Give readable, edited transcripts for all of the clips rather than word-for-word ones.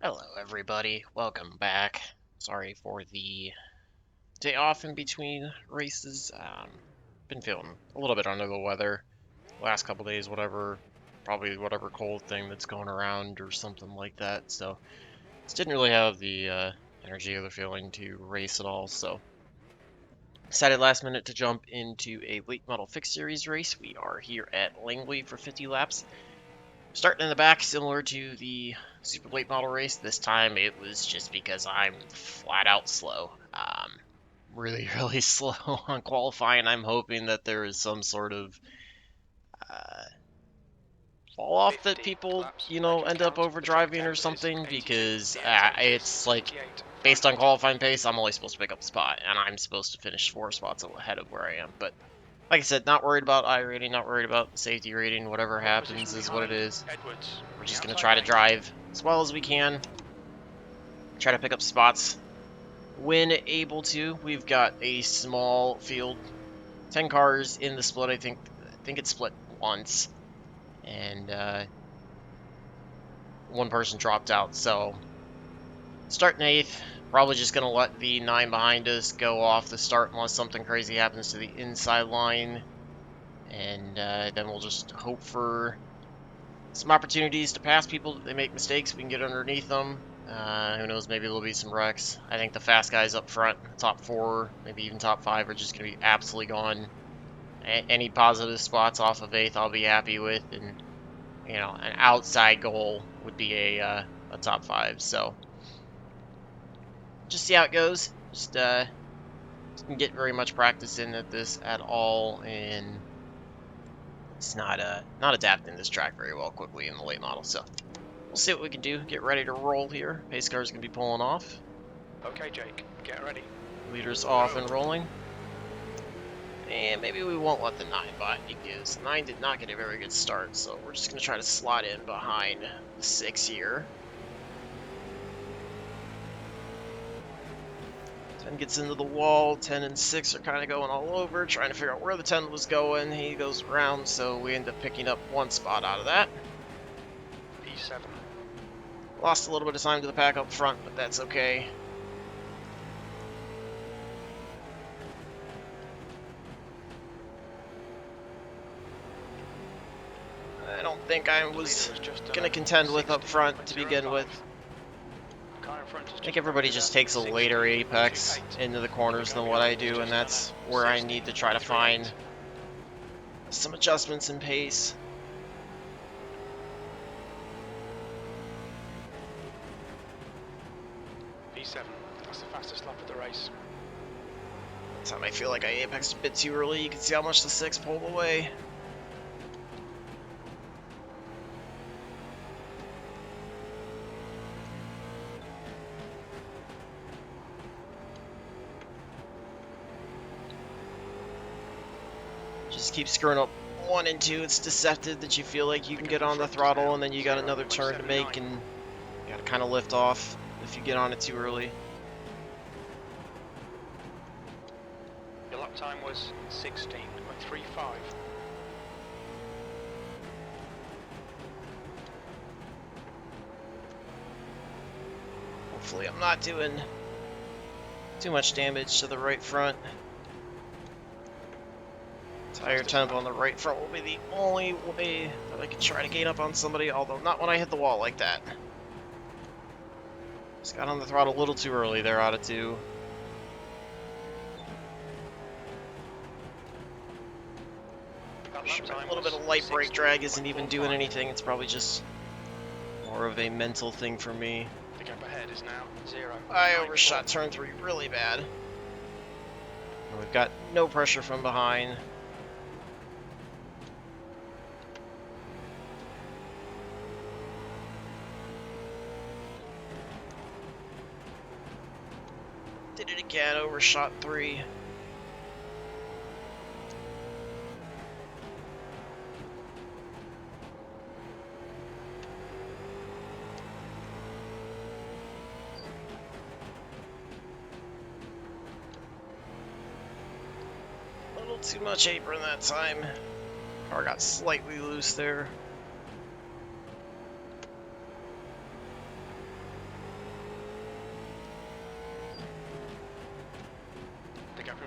Hello, everybody. Welcome back. Sorry for the day off in between races. Been feeling a little bit under the weather last couple days, probably whatever cold thing that's going around or something like that. So just didn't really have the energy or the feeling to race at all. So decided last minute to jump into a late model fixed series race. We are here at Langley for 50 laps. Starting in the back, similar to the super late model race. This time it was just because I'm flat out slow. Really, really slow on qualifying. I'm hoping that there is some sort of uh, fall off that 50 people, laps, end up count. The track overdriving or temp is something 82. because The end temp is it's like 78. based on 92. qualifying pace, I'm only supposed to pick up a spot, and I'm supposed to finish 4 spots ahead of where I am. But like I said, not worried about iRating, not worried about the safety rating. Whatever Pole position happens is what it behind is. Edwards. We're The just going to outside try to lane. drive as well as we can, try to pick up spots when able to. We've got a small field, 10 cars in the split. I think it's split once, and one person dropped out. So starting 8th, probably just going to let the 9 behind us go off the start unless something crazy happens to the inside line, and then we'll just hope for some opportunities to pass people. That they make mistakes, we can get underneath them. Who knows, maybe there'll be some wrecks. I think the fast guys up front, top 4, maybe even top 5, are just going to be absolutely gone. Any positive spots off of 8th I'll be happy with, and an outside goal would be a top 5. So just see how it goes. Just didn't get very much practice in at this at all, and it's not adapting this track very well quickly in the late model. So we'll see what we can do. Get ready to roll here. Pace car's going to be pulling off. Okay, Jake, get ready. Leaders off and rolling. And maybe we won't let the 9 by because 9 did not get a very good start. So we're just going to try to slot in behind the 6 here. 10 gets into the wall. 10 and 6 are kind of going all over, trying to figure out where the 10 was going. He goes around, so we end up picking up 1 spot out of that. P7. Lost a little bit of time to the pack up front, but that's okay. I don't think I was going to contend with up front to begin with. I think everybody just takes a later apex into the corners than what I do, and that's where I need to try to find some adjustments in pace. P7. That's the fastest lap of the race. Time I feel like I apexed a bit too early. You can see how much the 6 pulled away. Just keep screwing up 1 and 2. It's deceptive that you feel like you can get on the throttle and then you got another turn to make, and you gotta kind of lift off if you get on it too early. Your lap time was 16.35. Hopefully I'm not doing too much damage to the right front. Tire temp on the right front will be the only way that I can try to gain up on somebody, although not when I hit the wall like that. Just got on the throttle a little too early there out of 2. A little bit of light brake drag isn't even doing anything. It's probably just more of a mental thing for me. The gap ahead is now 0. I overshot turn 3 really bad. We've got no pressure from behind. Did it again, overshot 3. A little too much apron that time. Car got slightly loose there.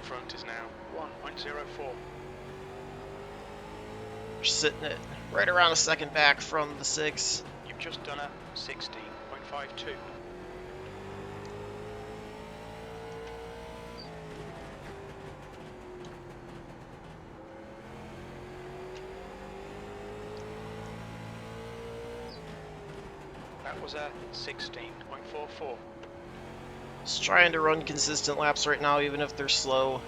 front is now 1.04. We're sitting at right around a second back from the 6. You've just done a 16.52. That was a 16.44. Just trying to run consistent laps right now, even if they're slow.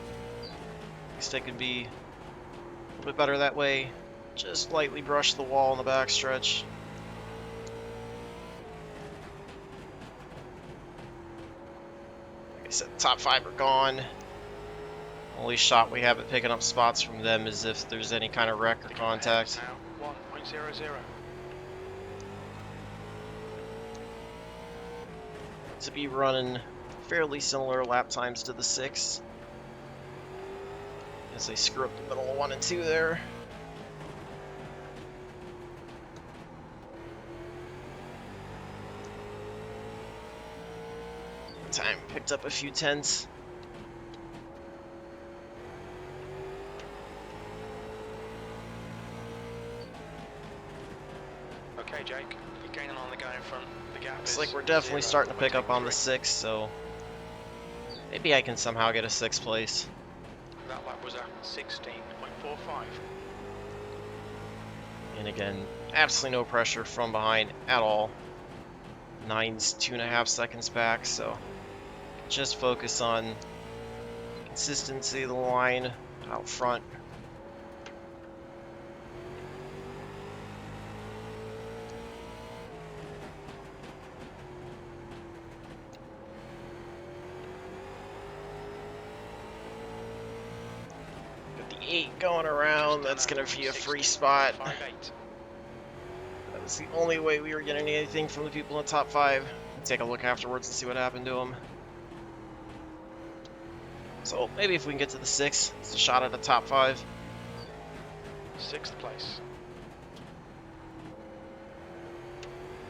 At least I could be a little bit better that way. Just lightly brush the wall in the backstretch. Like I said, top 5 are gone. Only shot we have at picking up spots from them is if there's any kind of wreck or contact. Now 1.00. To be running fairly similar lap times to the 6. As they screw up the middle of 1 and 2 there. Time picked up a few tenths. Okay, Jake, you're gaining on the guy in front. The gap Looks is like we're definitely starting to pick up on the 0.83. 6, so maybe I can somehow get a 6th place. That lap was a 16.45. And again, absolutely no pressure from behind at all. 9's 2.5 seconds back, so just focus on consistency of the line out front. Got the 8 going around, that's going to be a free spot. 16.58. That was the only way we were getting anything from the people in the top 5. Take a look afterwards and see what happened to them. So maybe if we can get to the 6, it's a shot at the top 5. 6th place.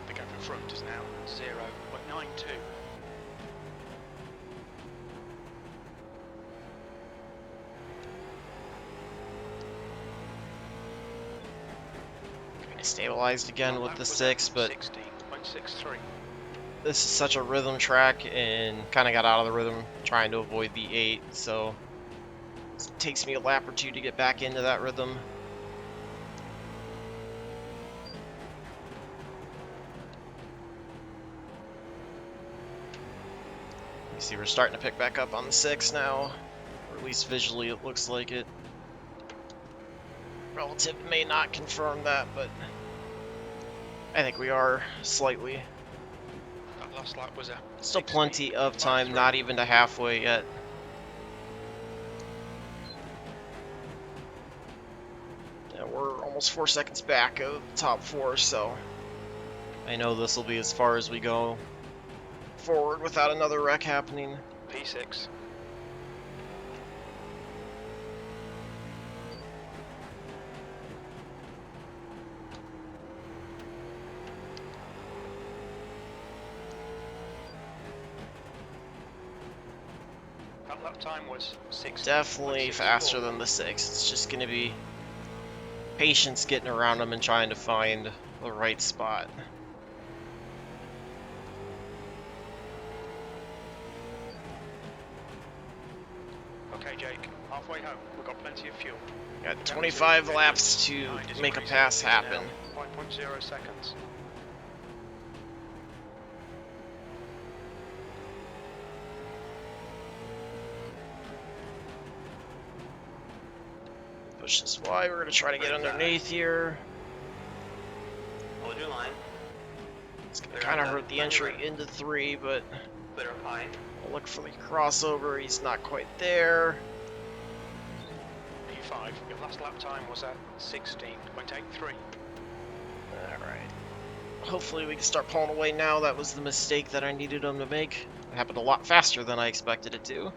The gap in front is now 0.92. Stabilized again with the 6, but 16.63. this is such a rhythm track and kind of got out of the rhythm trying to avoid the 8, so it takes me a lap or 2 to get back into that rhythm. You see we're starting to pick back up on the 6 now, or at least visually it looks like it. Relative may not confirm that, but I think we are slightly. That last lap was a Still plenty of time, not even to halfway yet. Yeah, we're almost 4 seconds back of the top 4, so I know this will be as far as we go forward without another wreck happening. P6. That lap time was 6. Definitely faster than the 6. It's just going to be patience getting around them and trying to find the right spot. Okay, Jake, halfway home. We've got plenty of fuel. Got 25 laps to make a pass happen. 5.0 seconds. Push this wide. We're going to try to get underneath here. Hold your line. It's going to kind of hurt the entry into 3, but Clear up high. we'll look for the crossover. He's not quite there. P5. Your last lap time was at 16.83. Alright. Hopefully we can start pulling away now. That was the mistake that I needed him to make. It happened a lot faster than I expected it to.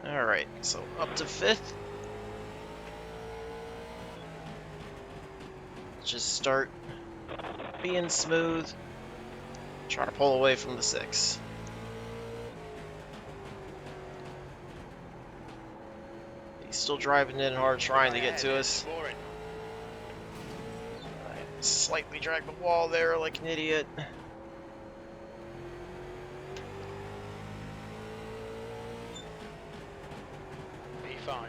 Alright, so up to 5th. Just start being smooth. Try to pull away from the 6. He's still driving in hard, trying to get to us. I slightly dragged the wall there like an idiot. P5.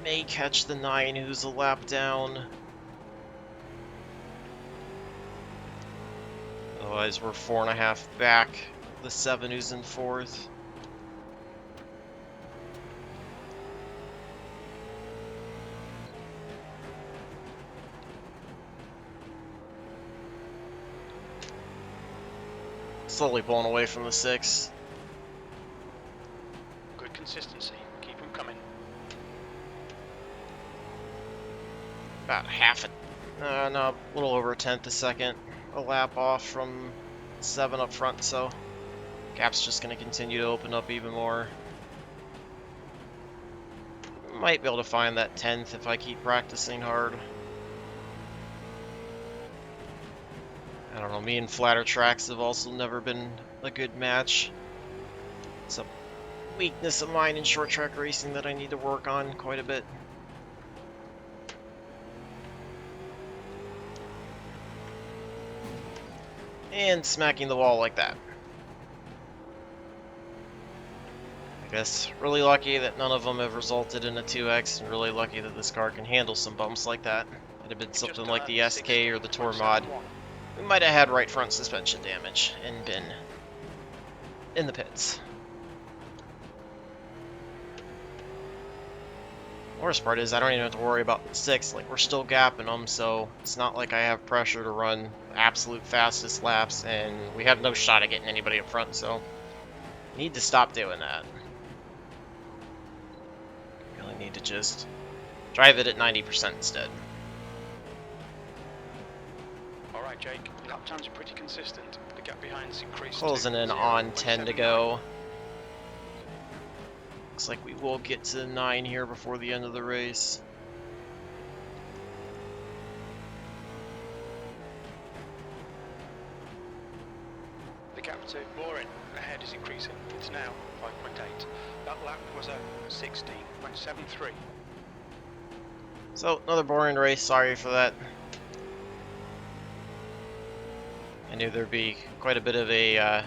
May catch the 9 who's a lap down. Otherwise, we're 4.5 back. The 7 who's in 4th. Slowly pulling away from the 6. Good consistency. Keep them coming. About half a, no, a little over a tenth a second. A lap off from 7 up front, so gap's just going to continue to open up even more. Might be able to find that 10th if I keep practicing hard. I don't know, me and flatter tracks have also never been a good match. It's a weakness of mine in short track racing that I need to work on quite a bit. And smacking the wall like that. I guess really lucky that none of them have resulted in a 2X, and really lucky that this car can handle some bumps like that. It'd have been something like the SK or the Tour mod. We might have had right front suspension damage and been in the pits. Worst part is I don't even have to worry about the 6. Like, we're still gapping them, so it's not like I have pressure to run absolute fastest laps, and we have no shot at getting anybody up front, so need to stop doing that. Really need to just drive it at 90% instead. Alright, Jake. Lap times are pretty consistent. The gap behind's increased. Closing in on 10 to go. Looks like we will get to 9 here before the end of the race. The gap to Lauren ahead is increasing. It's now 5.8. That lap was a 16.73. So, another boring race. Sorry for that. I knew there'd be quite a bit of a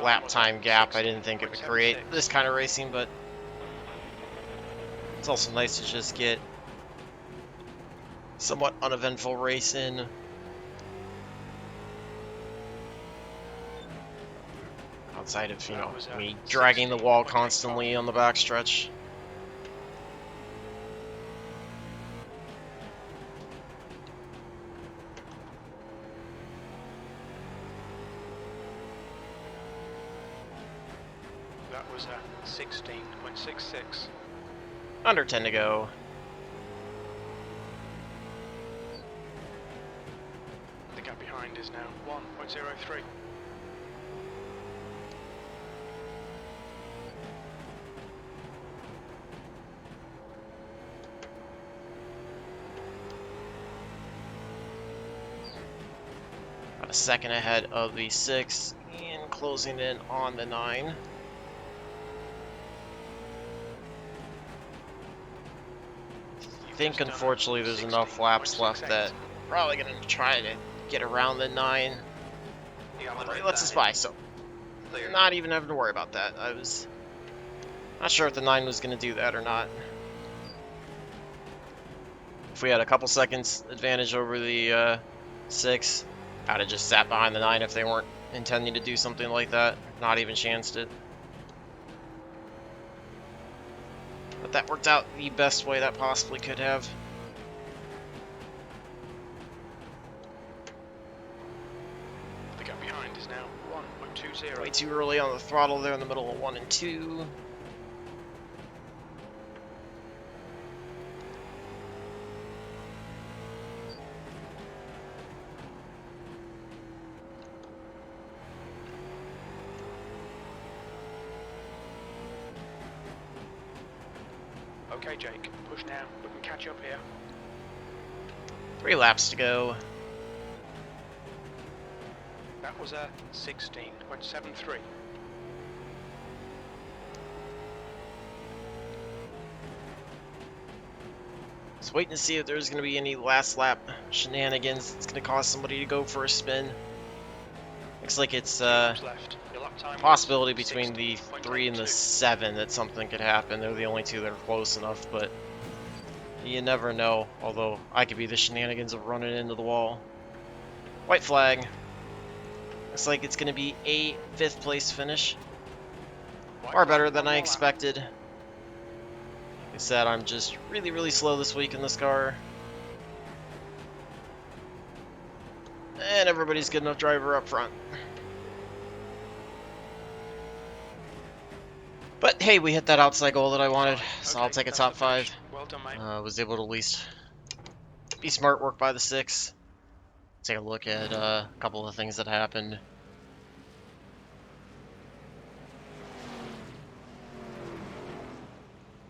lap time gap. I didn't think it would create this kind of racing, but it's also nice to just get somewhat uneventful race in. Outside of, you know, me dragging the wall constantly on the backstretch. That was a 16.66. Under 10 to go. The gap behind is now 1.03. About a second ahead of the 6 and closing in on the 9. I think unfortunately there's enough laps left that we're probably going to try to get around the 9. Literally lets us by, so not even having to worry about that. I was not sure if the 9 was going to do that or not. If we had a couple seconds advantage over the 6, I'd have just sat behind the 9 if they weren't intending to do something like that. Not even chanced it. But that worked out the best way that possibly could have. The gap behind is now 1.20. Way too early on the throttle there in the middle of 1 and 2. Okay, Jake, push now. We can catch up here. 3 laps to go. That was a 16. Went 7-3. Just waiting to see if there's going to be any last lap shenanigans that's going to cause somebody to go for a spin. Looks like it's 2 laps left. Your lap time was possibility between the 3 and the 60.82. 7 that something could happen. They're the only 2 that are close enough, but you never know. Although I could be the shenanigans of running into the wall. White flag. Looks like it's going to be a 5th place finish. White Far flag, better than one I more lap. expected. Like I said, I'm just really slow this week in this car. And everybody's good enough driver up front. But hey, we hit that outside goal that I wanted, so I'll Okay, take a that's top the 5. finish. Well done, mate. Was able to at least be smart, work by the 6. Take a look at a couple of things that happened.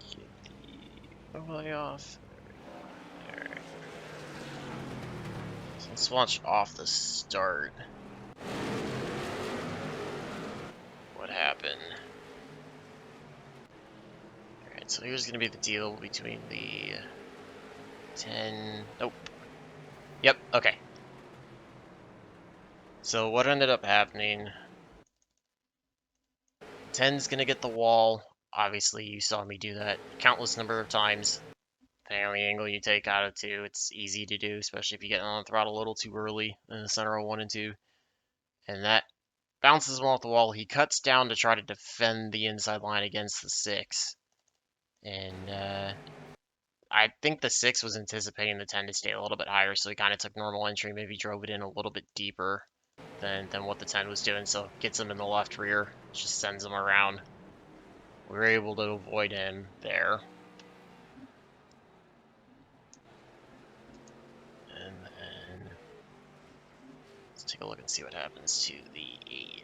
Get the overlay off. There we go. So let's watch off the start. What happened? Alright, so here's going to be the deal between the 10... Nope. Yep, okay. So what ended up happening... 10's going to get the wall. Obviously, you saw me do that countless number of times. Depending on the angle you take out of 2, it's easy to do, especially if you get on the throttle a little too early in the center of 1 and 2. And that bounces him off the wall. He cuts down to try to defend the inside line against the 6. And I think the 6 was anticipating the 10 to stay a little bit higher, so he kind of took normal entry, maybe drove it in a little bit deeper than what the 10 was doing, so gets him in the left rear, just sends him around. We were able to avoid him there. And then let's take a look and see what happens to the 8.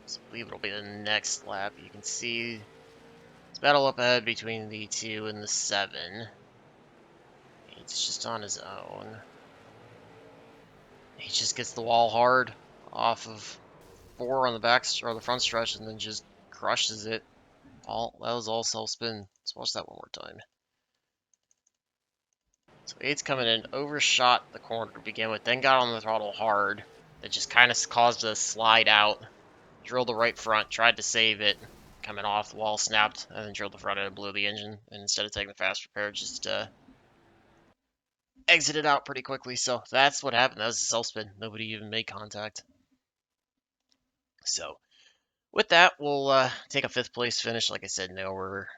So I believe it'll be the next lap. You can see it's battle up ahead between the 2 and the 7. He's just on his own. He just gets the wall hard off of 4 on the back or the front stretch, and then just crushes it. That was all self spin. Let's watch that one more time. So 8's coming in, overshot the corner to begin with, then got on the throttle hard. That just kind of caused a slide out. Drilled the right front, tried to save it, coming off the wall, snapped, and then drilled the front end and blew the engine. And instead of taking the fast repair, just exited out pretty quickly. So that's what happened. That was a self spin. Nobody even made contact. So with that, we'll take a 5th place finish. Like I said, nowhere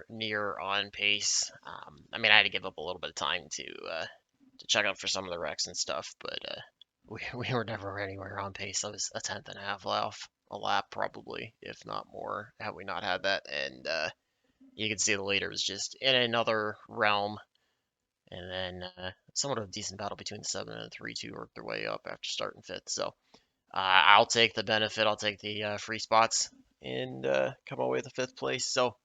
near on pace. I mean, I had to give up a little bit of time to check out for some of the wrecks and stuff, but we were never anywhere on pace. I was a 10th and a half off a lap, probably, if not more, had we not had that. And you can see the leader was just in another realm. And then somewhat of a decent battle between the 7 and the 3-2 worked their way up after starting 5th. So I'll take the benefit. I'll take the free spots and come away with a 5th place. So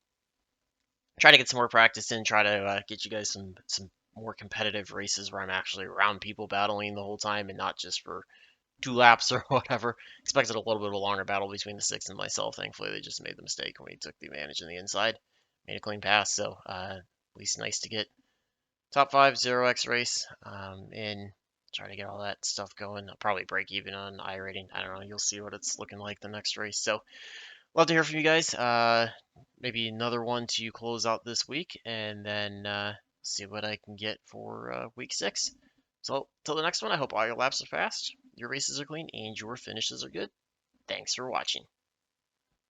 try to get some more practice in. Try to get you guys some more competitive races where I'm actually around people battling the whole time and not just for 2 laps or whatever. Expected a little bit of a longer battle between the 6 and myself. Thankfully, they just made the mistake when he took the advantage in the inside. Made a clean pass. So at least nice to get top 5 0x race and try to get all that stuff going. I'll probably break even on iRating. I don't know. You'll see what it's looking like the next race. So love to hear from you guys. Maybe another one to close out this week, and then see what I can get for week 6. So till the next one, I hope all your laps are fast, your races are clean, and your finishes are good. Thanks for watching.